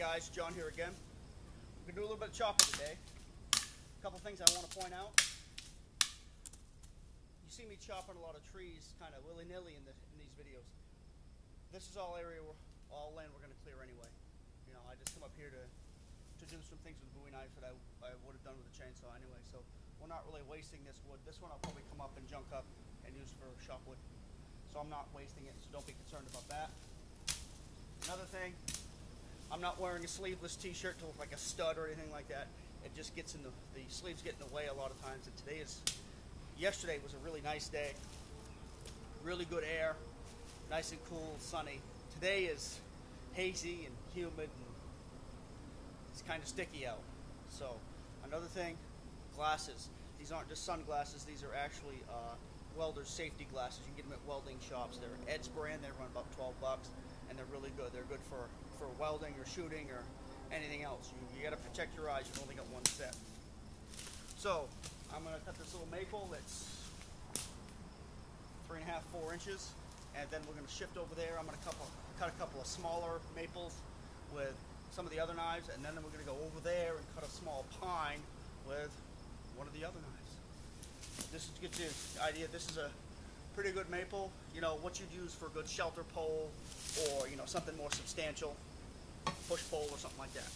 guys, John here again. We're going to do a little bit of chopping today. A couple things I want to point out. You see me chopping a lot of trees kind of willy-nilly in these videos. This is all land we're going to clear anyway. You know, I just come up here to do some things with Bowie knives that I would have done with a chainsaw anyway, so we're not really wasting this wood. This one I'll probably come up and junk up and use for shop wood. So I'm not wasting it, so don't be concerned about that. Another thing, I'm not wearing a sleeveless t-shirt to look like a stud or anything like that. It just gets in the sleeves get in the way a lot of times. And yesterday was a really nice day. Really good air, nice and cool, sunny. Today is hazy and humid and it's kind of sticky out. So another thing, glasses. These aren't just sunglasses, these are actually welder's safety glasses. You can get them at welding shops. They're Ed's brand, they run about 12 bucks and they're really good. They're good for welding or shooting or anything else. You got to protect your eyes. You've only got one set. So I'm going to cut this little maple that's 3.5, 4 inches, and then we're going to shift over there. I'm going to cut a couple of smaller maples with some of the other knives, and then we're going to go over there and cut a small pine with one of the other knives. This is to get you the idea. This is a pretty good maple. You know what you'd use for a good shelter pole, or something more substantial, push pole or something like that.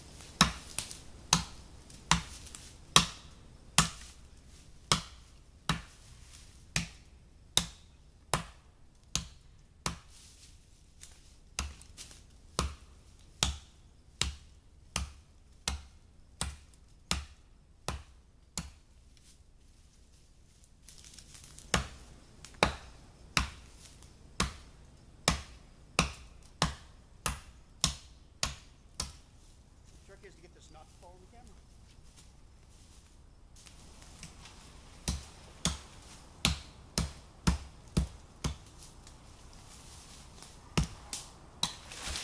Is to get this not to fall in the camera.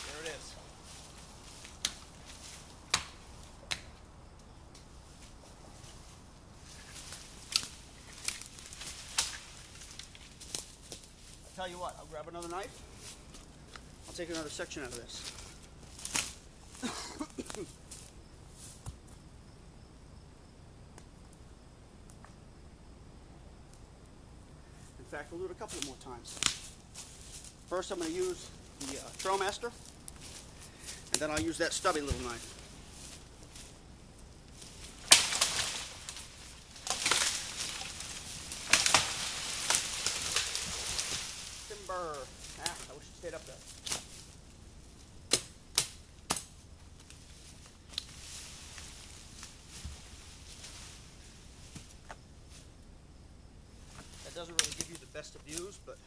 There it is. I'll tell you what, I'll grab another knife. I'll take another section out of this. In fact, we'll do it a couple more times. First, I'm going to use the Trailmaster, and then I'll use that stubby little knife. Timber. I wish it stayed up there. Doesn't really give you the best of views, but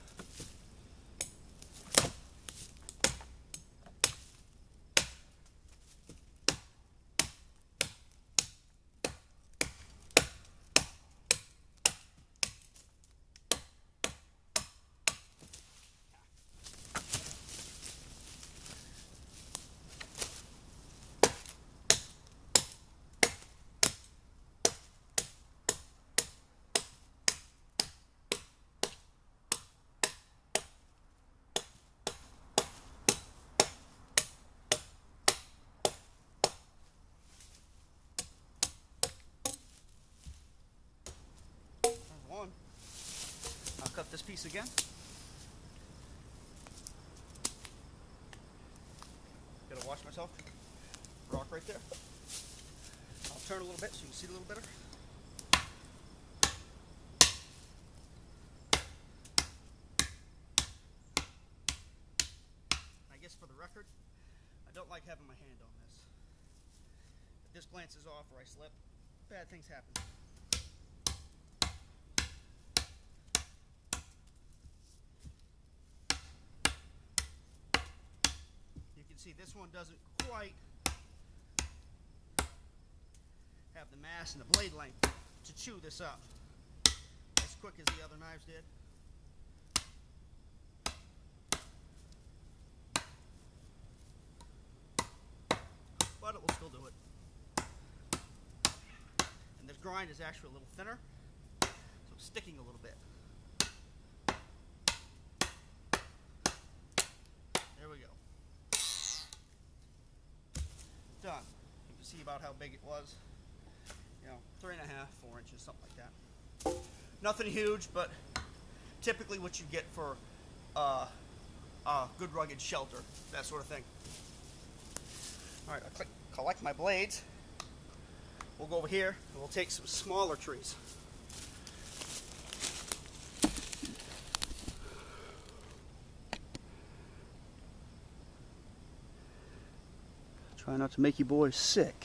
I'll cut this piece again. Gotta wash myself. Rock right there. I'll turn a little bit so you can see a little better. I guess for the record, I don't like having my hand on this. If this glances off or I slip, bad things happen. See, this one doesn't quite have the mass and the blade length to chew this up as quick as the other knives did. But it will still do it. And this grind is actually a little thinner, so it's sticking a little bit. There we go. about how big it was. You know, 3.5, 4 inches, something like that. Nothing huge, but typically what you get for good rugged shelter, that sort of thing. All right, I'll collect my blades. We'll go over here and we'll take some smaller trees. Try not to make you boys sick.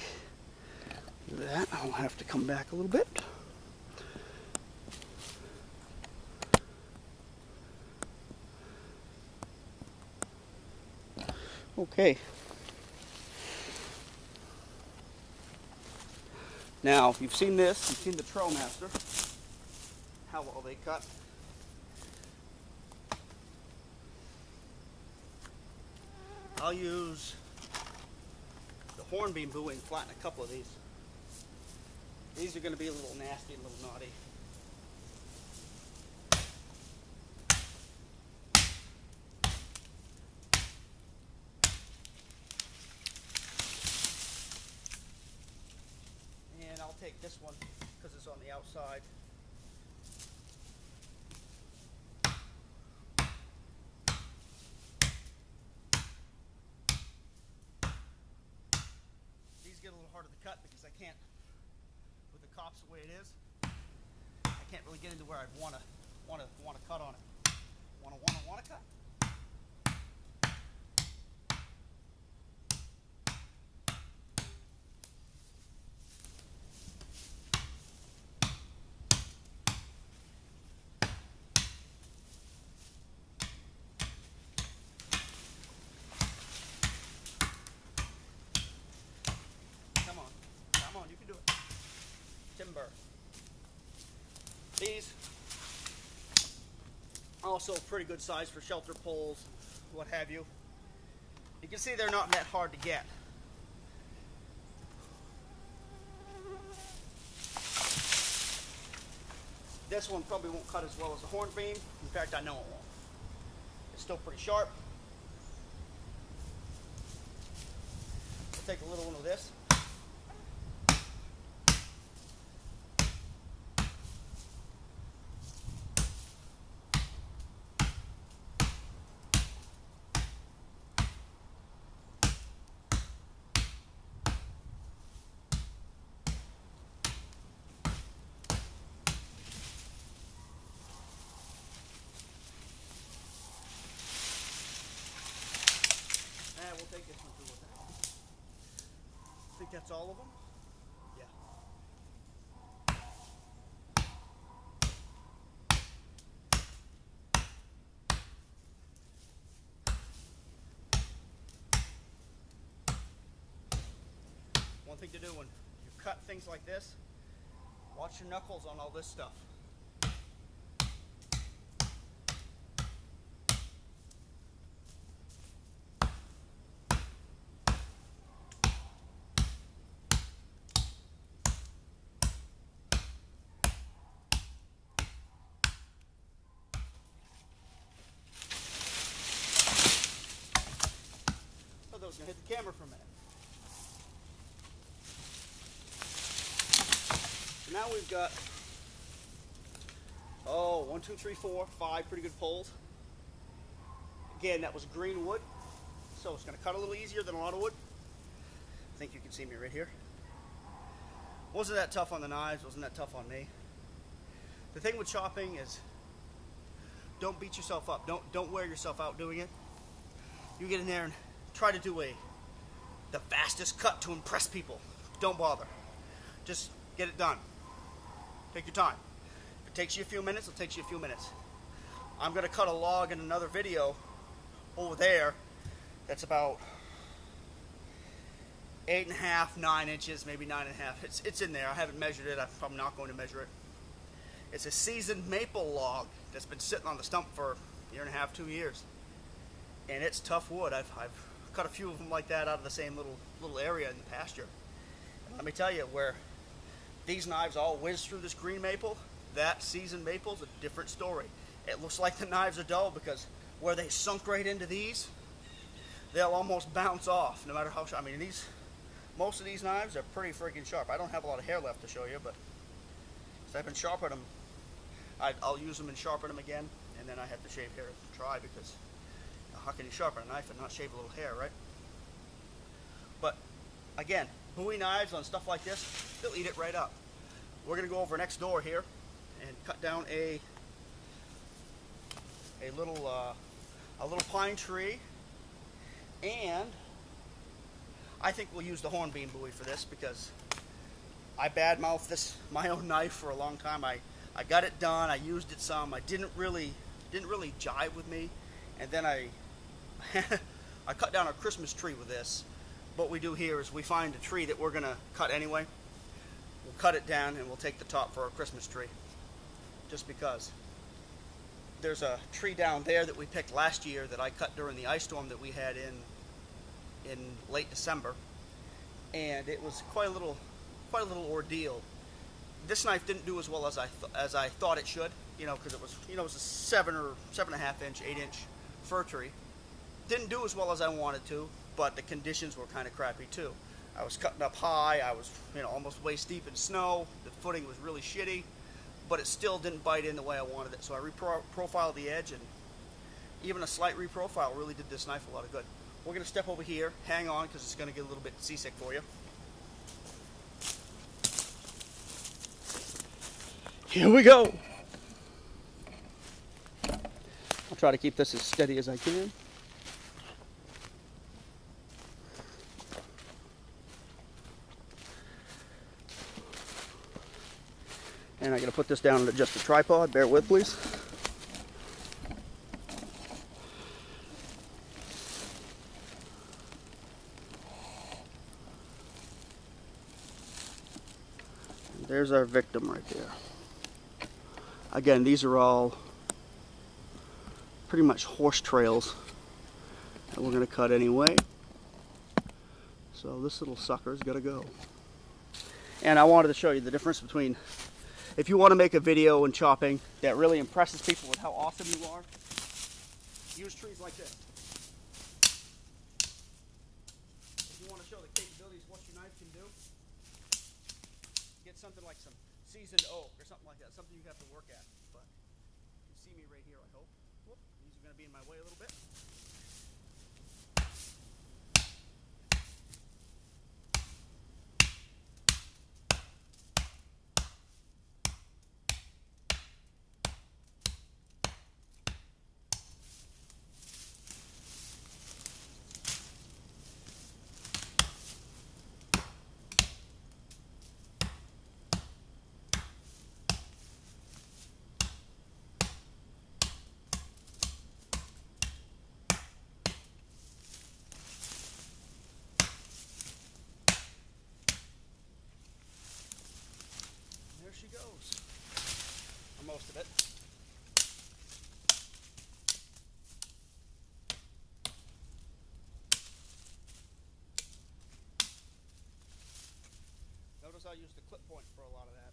Do that. I'll have to come back a little bit. Okay. Now, you've seen this, you've seen the Trailmaster, how well they cut. I'll use the hornbeam Bowie and flatten a couple of these. These are going to be a little nasty and a little naughty. And I'll take this one because it's on the outside. These get a little harder to cut because I can't, with the copse the way it is, I can't really get into where I'd want to cut on it. Want to cut? Come on, you can do it. Timber. These also pretty good size for shelter poles, what have you. You can see they're not that hard to get. This one probably won't cut as well as the hornbeam. In fact, I know it won't. It's still pretty sharp. We'll take a little one of this. We'll take this one through with that. I think that's all of them. Yeah. One thing to do when you cut things like this, watch your knuckles on all this stuff. I was going to hit the camera for a minute. So now we've got, 1, 2, 3, 4, 5 pretty good poles. Again, that was green wood, so it's going to cut a little easier than a lot of wood. I think you can see me right here. Wasn't that tough on the knives, wasn't that tough on me. The thing with chopping is, don't beat yourself up. Don't wear yourself out doing it. You get in there and try to do the fastest cut to impress people. Don't bother. Just get it done. Take your time. If it takes you a few minutes, it'll take you a few minutes. I'm going to cut a log in another video over there that's about 8.5, 9 inches, maybe 9.5. It's in there. I haven't measured it. I'm probably not going to measure it. It's a seasoned maple log that's been sitting on the stump for a 1.5, 2 years. And it's tough wood. I've cut a few of them like that out of the same little area in the pasture. And let me tell you, where these knives all whiz through this green maple, that seasoned maple's a different story. It looks like the knives are dull because where they sunk right into these, they'll almost bounce off no matter how sharp. I mean, most of these knives are pretty freaking sharp. I don't have a lot of hair left to show you, but since I've been sharpening them, I'll use them and sharpen them again, and then I have to shave hair to try, because how can you sharpen a knife and not shave a little hair, right? But again, Bowie knives on stuff like this, they'll eat it right up. We're going to go over next door here and cut down a little pine tree, and I think we'll use the hornbeam Bowie for this, because I badmouthed this my own knife for a long time. I got it done, I used it some, I didn't really jive with me, and then I I cut down a Christmas tree with this. What we do here is we find a tree that we're going to cut anyway. We'll cut it down and we'll take the top for our Christmas tree, just because. There's a tree down there that we picked last year that I cut during the ice storm that we had in late December, and it was quite a little ordeal. This knife didn't do as well as I thought it should, because it was it was a 7 or 7.5 inch, 8 inch fir tree. Didn't do as well as I wanted to, but the conditions were kind of crappy too. I was cutting up high, I was almost waist deep in snow, the footing was really shitty, but it still didn't bite in the way I wanted it. So I reprofiled the edge, and even a slight reprofile really did this knife a lot of good. We're going to step over here, hang on, because it's going to get a little bit seasick for you. Here we go. I'll try to keep this as steady as I can. And I'm going to put this down and adjust the tripod. Bear with, please. And there's our victim right there. Again, these are all pretty much horse trails that we're going to cut anyway. So this little sucker's got to go. And I wanted to show you the difference between, if you want to make a video in chopping that really impresses people with how awesome you are, use trees like this. If you want to show the capabilities of what your knife can do, get something like some seasoned oak or something like that, something you have to work at. But you can see me right here, I hope. Whoop, these are going to be in my way a little bit. She goes, or most of it. Notice I used the clip point for a lot of that,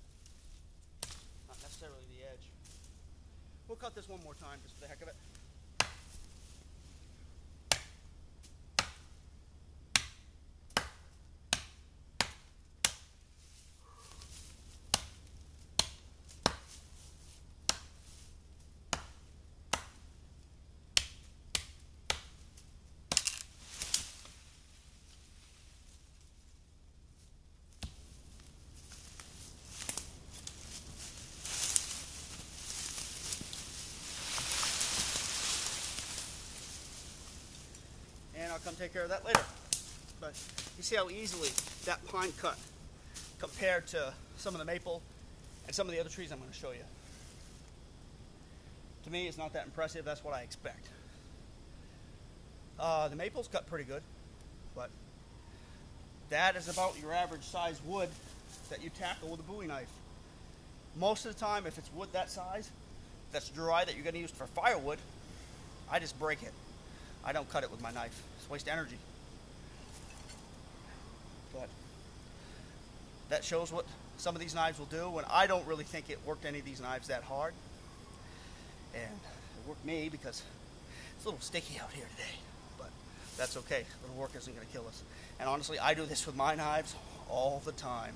not necessarily the edge. We'll cut this one more time just for the heck of it. I'll come take care of that later. But you see how easily that pine cut compared to some of the maple and some of the other trees I'm going to show you. To me, it's not that impressive. That's what I expect. The maple's cut pretty good, but that is about your average size wood that you tackle with a Bowie knife. Most of the time, if it's wood that size, that's dry, that you're going to use for firewood, I just break it. I don't cut it with my knife. It's waste energy. But that shows what some of these knives will do, and I don't really think it worked any of these knives that hard. And it worked me because it's a little sticky out here today. But That's okay. The work isn't going to kill us. And honestly, I do this with my knives all the time.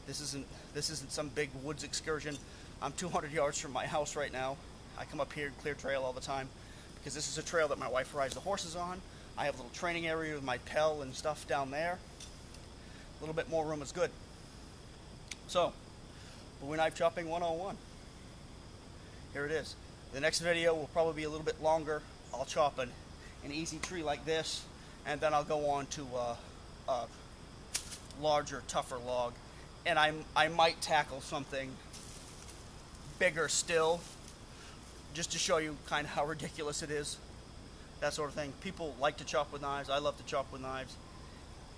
This isn't some big woods excursion. I'm 200 yards from my house right now. I come up here and clear trail all the time because this is a trail that my wife rides the horses on. I have a little training area with my Pell and stuff down there. A little bit more room is good. So, Bowie knife chopping 101. Here it is. The next video will probably be a little bit longer. I'll chop an easy tree like this, and then I'll go on to a larger, tougher log. And I might tackle something bigger still, just to show you kind of how ridiculous it is. That sort of thing. People like to chop with knives. I love to chop with knives.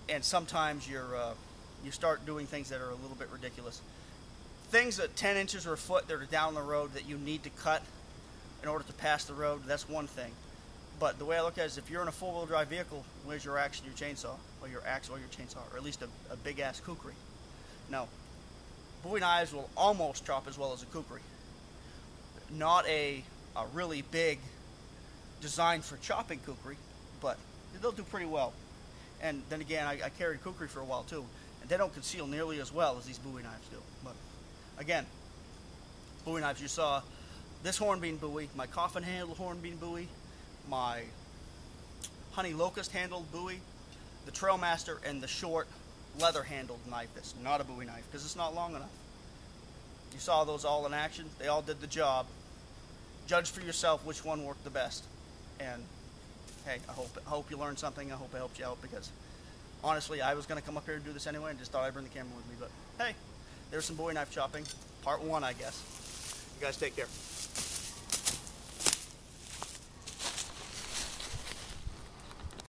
And sometimes you start doing things that are a little bit ridiculous. Things at 10 inches or a foot that are down the road that you need to cut in order to pass the road, that's one thing. But the way I look at it is, if you're in a four-wheel drive vehicle, where's your axe and your chainsaw? Or your axe or your chainsaw, or at least a big-ass kukri. No. Bowie knives will almost chop as well as a kukri. Not a really big designed for chopping kukri, but they'll do pretty well. And then again, I carried kukri for a while too, and they don't conceal nearly as well as these Bowie knives do. But again, Bowie knives, you saw this hornbeam Bowie, my coffin handled hornbeam Bowie, my honey locust handled Bowie, the Trailmaster, and the short leather handled knife that's not a Bowie knife because it's not long enough. You saw those all in action. They all did the job. Judge for yourself which one worked the best. And hey, I hope you learned something. I hope I helped you out, because honestly, I was going to come up here and do this anyway and just thought I'd bring the camera with me. But hey, there's some Bowie knife chopping. Part 1, I guess. You guys take care.